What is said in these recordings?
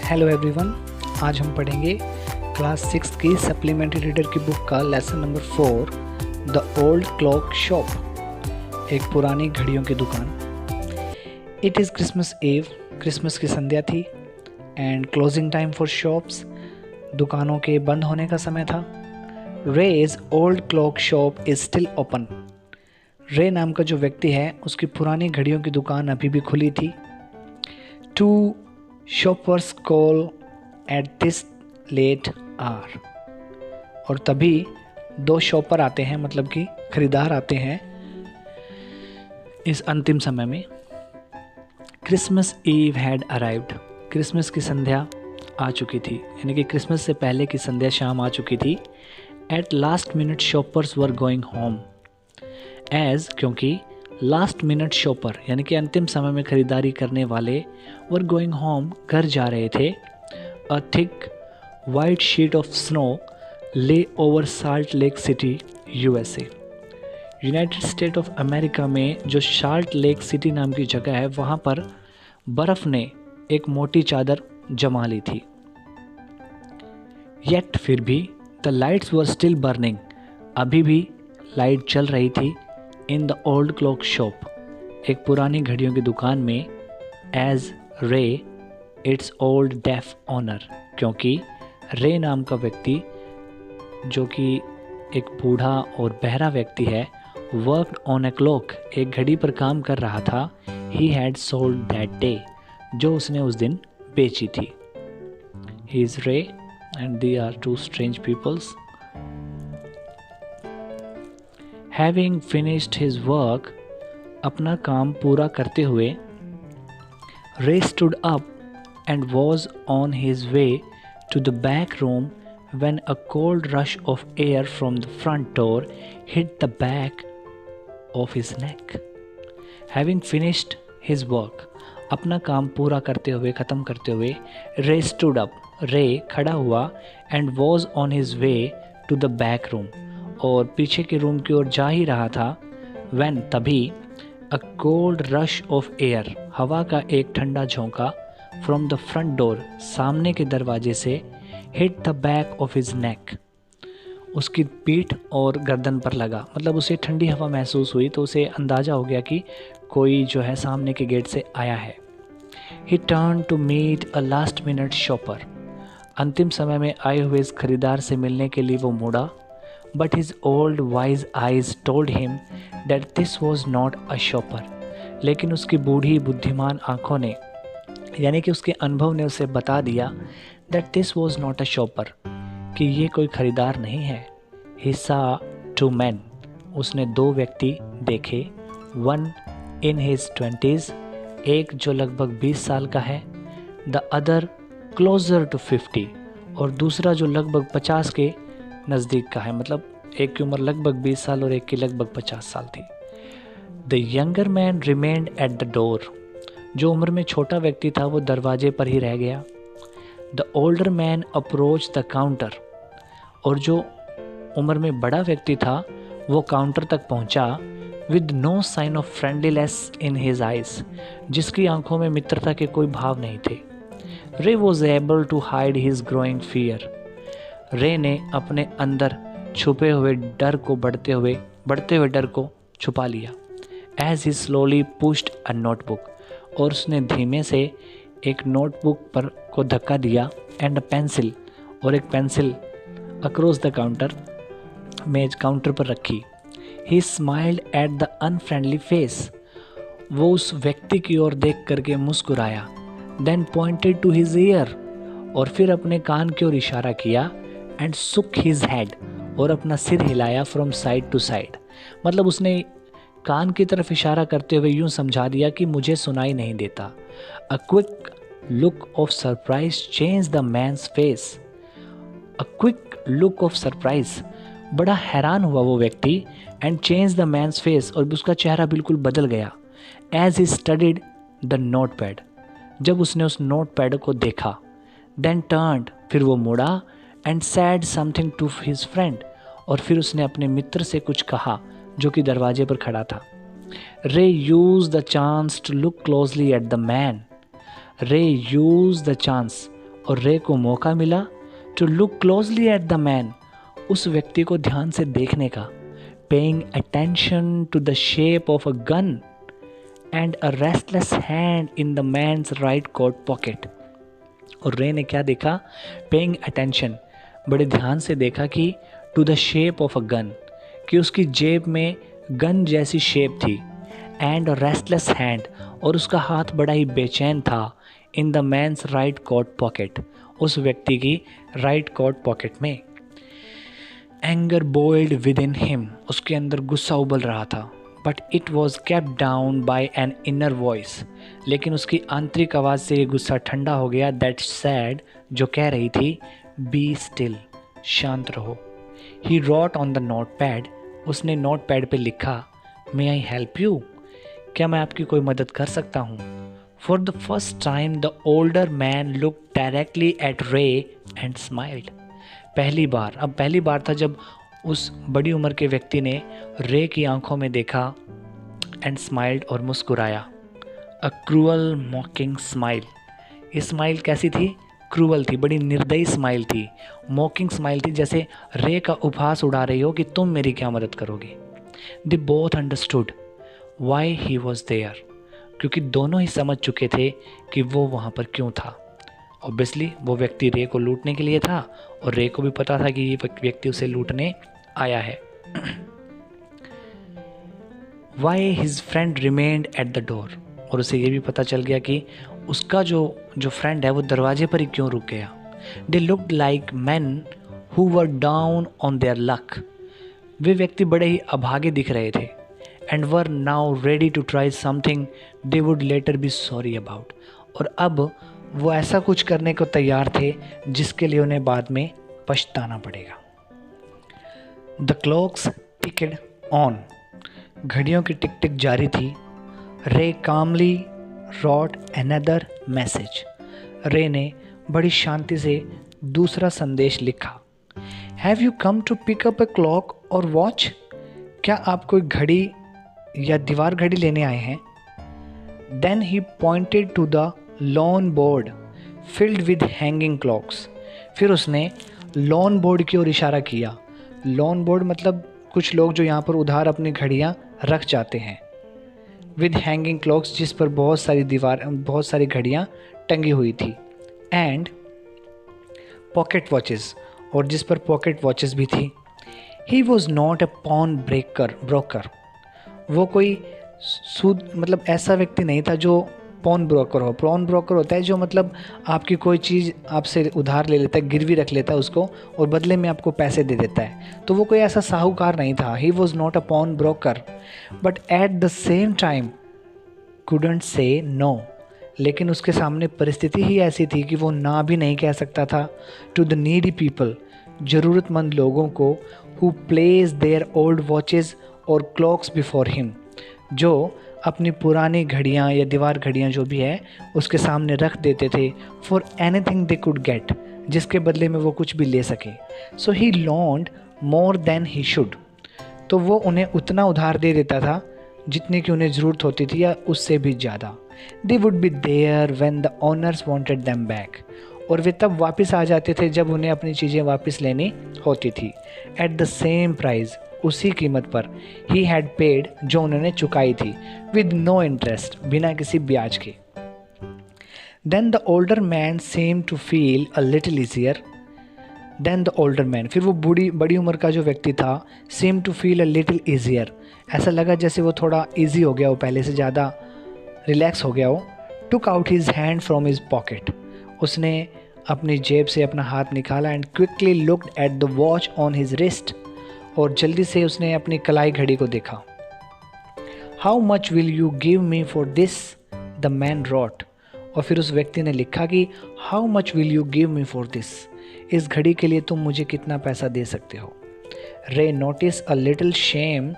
Hello everyone, आज हम पढ़ेंगे क्लास 6 की सप्लीमेंट्री रीडर की बुक का lesson number 4 the old clock shop, एक पुरानी घड़ियों की दुकान। It is Christmas eve, Christmas की संध्या थी and closing time for shops, दुकानों के बंद होने का समय था। Ray's old clock shop is still open. Ray नाम का जो व्यक्ति है उसकी पुरानी घड़ियों की दुकान अभी भी खुली थी। Two shoppers call at this late hour, और तभी दो शॉपर आते हैं, मतलब कि खरीदार आते हैं इस अंतिम समय में। Christmas eve had arrived, Christmas की संध्या आ चुकी थी, यानी कि क्रिसमस से पहले की संध्या शाम आ चुकी थी। At last minute shoppers were going home, as क्योंकि लास्ट मिनट शॉपर यानी कि अंतिम समय में खरीदारी करने वाले वर गोइंग होम घर जा रहे थे। A thick white sheet of snow lay over salt lake city USA, united state of America में जो साल्ट लेक सिटी नाम की जगह है वहाँ पर बर्फ़ ने एक मोटी चादर जमा ली थी। येट फिर भी the lights were still burning, अभी भी लाइट चल रही थी। In the old clock shop, एक पुरानी घड़ियों की दुकान में। एज रे इट्स ओल्ड डेफ ऑनर, क्योंकि रे नाम का व्यक्ति जो कि एक बूढ़ा और बहरा व्यक्ति है, वर्कड ऑन ए क्लॉक, एक घड़ी पर काम कर रहा था। He had sold that day, जो उसने उस दिन बेची थी। He is Ray and they are two strange peoples. Having finished his work, अपना काम पूरा करते हुए, Ray stood up and was on his way to the back room when a cold rush of air from the front door hit the back of his neck. Having finished his work, अपना काम पूरा करते हुए, ख़त्म करते हुए, Ray stood up, Ray खड़ा हुआ and was on his way to the back room, और पीछे के रूम की ओर जा ही रहा था। When तभी a cold rush of air, हवा का एक ठंडा झोंका, फ्रॉम द फ्रंट डोर, सामने के दरवाजे से, hit the back of his neck, उसकी पीठ और गर्दन पर लगा। मतलब उसे ठंडी हवा महसूस हुई तो उसे अंदाज़ा हो गया कि कोई जो है सामने के गेट से आया है। He turn to meet a last minute shopper, अंतिम समय में आए हुए इस खरीदार से मिलने के लिए वो मुड़ा। But his old wise eyes told him that this was not a shopper. लेकिन उसकी बूढ़ी बुद्धिमान आँखों ने, यानी कि उसके अनुभव ने उसे बता दिया that this was not a shopper, कि ये कोई खरीदार नहीं है। He saw two men, उसने दो व्यक्ति देखे। One in his 20s, एक जो लगभग 20 साल का है। The other closer to 50, और दूसरा जो लगभग 50 के नज़दीक का है। मतलब एक की उम्र लगभग 20 साल और एक की लगभग 50 साल थी। The younger man remained at the door, जो उम्र में छोटा व्यक्ति था वो दरवाजे पर ही रह गया। The older man approach the counter, और जो उम्र में बड़ा व्यक्ति था वो काउंटर तक पहुंचा। With no sign of friendliness in his eyes, जिसकी आंखों में मित्रता के कोई भाव नहीं थे। Ray was able to hide his growing fear, Ray ने अपने अंदर छुपे हुए डर को बढ़ते हुए डर को छुपा लिया। As he slowly pushed a notebook, और उसने धीमे से एक नोटबुक पर को धक्का दिया। एंड अ पेंसिल, और एक पेंसिल अक्रॉस द काउंटर, मेज काउंटर पर रखी। He smiled at the unfriendly face, वो उस व्यक्ति की ओर देख करके मुस्कुराया। Then pointed to his ear, और फिर अपने कान की ओर इशारा किया। एंड सुक हिज हेड, और अपना सिर हिलाया फ्रॉम साइड टू साइड। मतलब उसने कान की तरफ इशारा करते हुए यूं समझा दिया कि मुझे सुनाई नहीं देता। A quick look of surprise change the man's face, a quick look of surprise, बड़ा हैरान हुआ वो व्यक्ति। And change the man's face, और उसका चेहरा बिल्कुल बदल गया। As he studied the note pad, जब उसने उस नोट पैड को देखा। देन टर्न्ड, फिर वो मुड़ा। And said something to his friend, और फिर उसने अपने मित्र से कुछ कहा जो कि दरवाजे पर खड़ा था। Ray use the chance to look closely at the man, Ray use the chance, और रे को मौका मिला to look closely at the man, उस व्यक्ति को ध्यान से देखने का, paying attention to the shape of a gun and a restless hand in the man's right coat pocket. और रे ने क्या देखा? पेइंग अटेंशन, बड़े ध्यान से देखा कि to the shape of a gun, कि उसकी जेब में गन जैसी शेप थी, एंड अ रेस्टलेस हैंड, और उसका हाथ बड़ा ही बेचैन था, in the man's right coat pocket, उस व्यक्ति की राइट कोट पॉकेट में। Anger boiled within him, उसके अंदर गुस्सा उबल रहा था, but it was kept down by an inner voice, लेकिन उसकी आंतरिक आवाज़ से ये गुस्सा ठंडा हो गया, दैट सैड, जो कह रही थी बी स्टिल, शांत रहो। He wrote on the note pad, उसने नोट पैड पर लिखा, मे आई हेल्प यू, क्या मैं आपकी कोई मदद कर सकता हूँ। For the first time the older man look directly at रे एंड स्माइल्ड, पहली बार था जब उस बड़ी उम्र के व्यक्ति ने रे की आंखों में देखा, एंड स्माइल्ड, और मुस्कुराया। अ क्रूअल मॉकिंग स्माइल, ये स्माइल कैसी थी? क्रूअल थी, बड़ी निर्दयी स्माइल थी, मॉकिंग स्माइल थी, जैसे रे का उपहास उड़ा रही हो कि तुम मेरी क्या मदद करोगे। They both understood why he was there, क्योंकि दोनों ही समझ चुके थे कि वो वहाँ पर क्यों था। ऑब्वियसली वो व्यक्ति रे को लूटने के लिए था, और रे को भी पता था कि ये व्यक्ति उसे लूटने आया है। Why his friend remained at the door, और उसे ये भी पता चल गया कि उसका जो फ्रेंड है वो दरवाजे पर ही क्यों रुक गया। They looked like men who were down on their luck, वे व्यक्ति बड़े ही अभागे दिख रहे थे, and were now ready to try something they would later be sorry about, और अब वो ऐसा कुछ करने को तैयार थे जिसके लिए उन्हें बाद में पछताना पड़ेगा। द क्लॉक्स टिकड ऑन, घड़ियों की टिक टिक जारी थी। रे कामली रॉट अनदर मैसेज, रे ने बड़ी शांति से दूसरा संदेश लिखा। Have you come to pick up a clock or watch, क्या आप कोई घड़ी या दीवार घड़ी लेने आए हैं। Then he pointed to the lawn board filled with hanging clocks, फिर उसने लॉन बोर्ड की ओर इशारा किया। लॉन बोर्ड मतलब कुछ लोग जो यहाँ पर उधार अपनी घड़ियाँ रख जाते हैं। विद हैंगिंग क्लॉक्स, जिस पर बहुत सारी घड़ियाँ टंगी हुई थी। एंड पॉकेट वॉचेस, और जिस पर पॉकेट वॉचेस भी थी। He was not a pawnbroker, वो कोई सूद मतलब ऐसा व्यक्ति नहीं था जो पॉन ब्रोकर हो। पॉन ब्रोकर होता है जो मतलब आपकी कोई चीज़ आपसे उधार ले लेता है, गिरवी रख लेता है उसको, और बदले में आपको पैसे दे देता है। तो वो कोई ऐसा साहूकार नहीं था। He was not a pawnbroker, but at the same time couldn't say no, लेकिन उसके सामने परिस्थिति ही ऐसी थी कि वो ना भी नहीं कह सकता था। टू द नीडी पीपल, ज़रूरतमंद लोगों को, who place their old watches और clocks before him, जो अपनी पुरानी घड़ियाँ या दीवार घड़ियाँ जो भी है उसके सामने रख देते थे। for anything they could get, जिसके बदले में वो कुछ भी ले सके। so he loaned more than he should, तो वो उन्हें उतना उधार दे देता था जितने की उन्हें ज़रूरत होती थी या उससे भी ज़्यादा। They would be there when the owners wanted them back, और वे तब वापस आ जाते थे जब उन्हें अपनी चीज़ें वापस लेनी होती थी। एट द सेम प्राइस, उसी कीमत पर। ही हैड पेड, जो उन्होंने चुकाई थी। विद नो इंटरेस्ट, बिना किसी ब्याज के। Then the older man seemed to feel a little easier then the older man, फिर वो बड़ी उम्र का जो व्यक्ति था, seemed to feel a little easier, ऐसा लगा जैसे वो थोड़ा ईजी हो गया हो, पहले से ज़्यादा रिलैक्स हो गया हो। Took out his hand from his pocket, उसने अपनी जेब से अपना हाथ निकाला। And quickly looked at the watch on his wrist, और जल्दी से उसने अपनी कलाई घड़ी को देखा। How much will you give me for this, the man wrote, और फिर उस व्यक्ति ने लिखा कि how much will you give me for this, इस घड़ी के लिए तुम मुझे कितना पैसा दे सकते हो। रे notice a little shame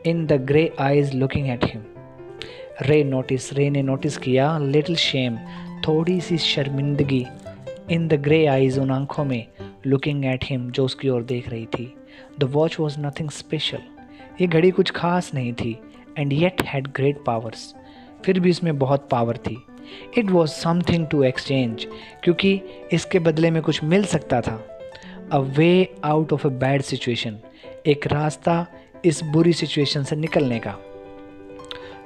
in the grey eyes looking at him, रे ने नोटिस किया लिटिल शेम, थोड़ी सी शर्मिंदगी, इन द ग्रे आइज, उन आंखों में, लुकिंग एट हिम, जो उसकी ओर देख रही थी। The watch was nothing special, ये घड़ी कुछ खास नहीं थी। And yet had great powers, फिर भी इसमें बहुत पावर थी। It was something to exchange, क्योंकि इसके बदले में कुछ मिल सकता था। A way out of a bad situation, एक रास्ता इस बुरी सिचुएशन से निकलने का।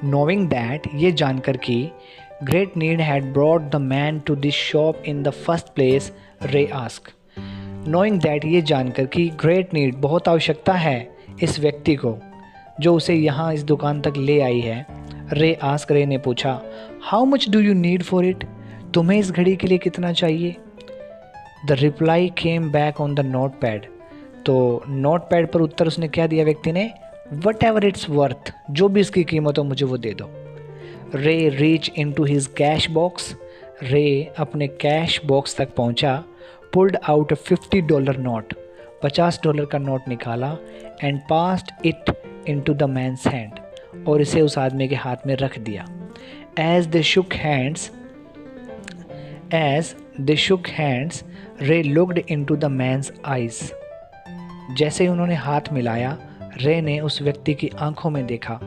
नोइंग दैट, ये जानकर कि great need had brought the man to this shop in the first place, Ray ask. Knowing that, ये जानकर कि ग्रेट नीड, बहुत आवश्यकता है इस व्यक्ति को जो उसे यहाँ इस दुकान तक ले आई है। रे आस्क, रे ने पूछा, how much do you need for it, तुम्हें इस घड़ी के लिए कितना चाहिए। The reply came back on the note pad, तो नोट पैड पर उत्तर उसने क्या दिया व्यक्ति ने, वट एवर इट्स वर्थ, जो भी इसकी कीमत हो मुझे वो दे दो। Ray reach into his cash box, Ray अपने कैश बॉक्स तक पहुंचा। पुल्ड आउट अ $50 नोट, $50 का नोट निकाला। And passed it into the man's hand, और इसे उस आदमी के हाथ में रख दिया। As they shook hands, Ray looked into the man's eyes. जैसे ही उन्होंने हाथ मिलाया, रे ने उस व्यक्ति की आंखों में देखा।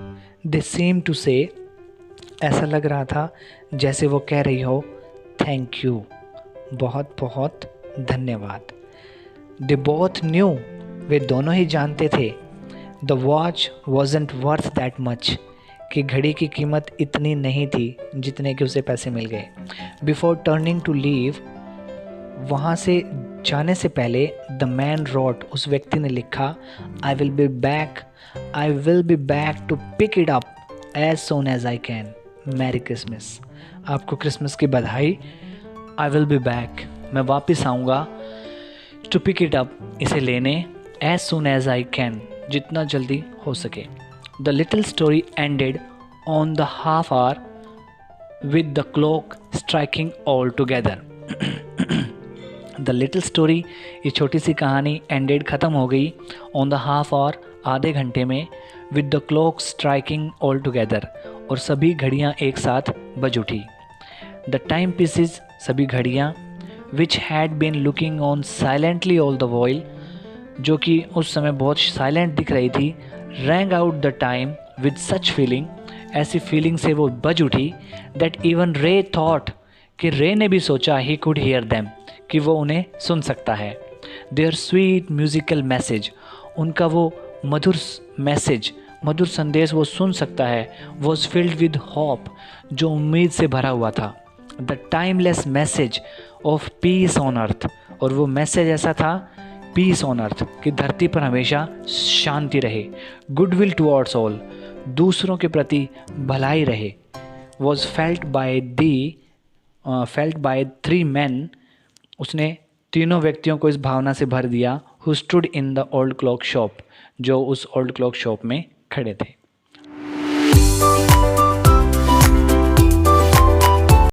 दे सीम टू से, ऐसा लग रहा था जैसे वो कह रही हो, थैंक यू, बहुत बहुत धन्यवाद। दे बोथ न्यू, वे दोनों ही जानते थे, the watch wasn't worth that much, कि घड़ी की कीमत इतनी नहीं थी जितने के उसे पैसे मिल गए। बिफोर टर्निंग टू लीव, वहाँ से जाने से पहले, द मैन रोट, उस व्यक्ति ने लिखा, I will be back to pick it up as soon as I can, merry Christmas. आपको क्रिसमस की बधाई। आई विल बी बैक, मैं वापस आऊँगा, टू पिक इट अप, इसे लेने, as soon as I can, जितना जल्दी हो सके। The little story ended on the half hour with the clock striking all together. The little story, ये छोटी सी कहानी, एंडेड, ख़त्म हो गई, ऑन द हाफ आवर, आधे घंटे में, with the clock striking all together, और सभी घड़ियाँ एक साथ बज उठी। द टाइम पीसेस, सभी घड़ियाँ, which had been looking on silently all the while, जो कि उस समय बहुत साइलेंट दिख रही थी, rang out the time with such feeling, ऐसी फीलिंग से वो बज उठी, दैट इवन रे थॉट, कि रे ने भी सोचा, ही कुड हियर देम, कि वो उन्हें सुन सकता है। देयर स्वीट म्यूजिकल मैसेज, उनका वो मधुर मैसेज, मधुर संदेश वो सुन सकता है, वॉज फिल्ड विद होप, जो उम्मीद से भरा हुआ था। The timeless message of peace on earth, और वो मैसेज ऐसा था, पीस ऑन अर्थ, कि धरती पर हमेशा शांति रहे। गुडविल टुवर्ड्स ऑल, दूसरों के प्रति भलाई रहे। वॉज फेल्ट बाय 3 men, उसने तीनों व्यक्तियों को इस भावना से भर दिया, who stood in the old clock shop, जो उस ओल्ड क्लॉक शॉप में खड़े थे।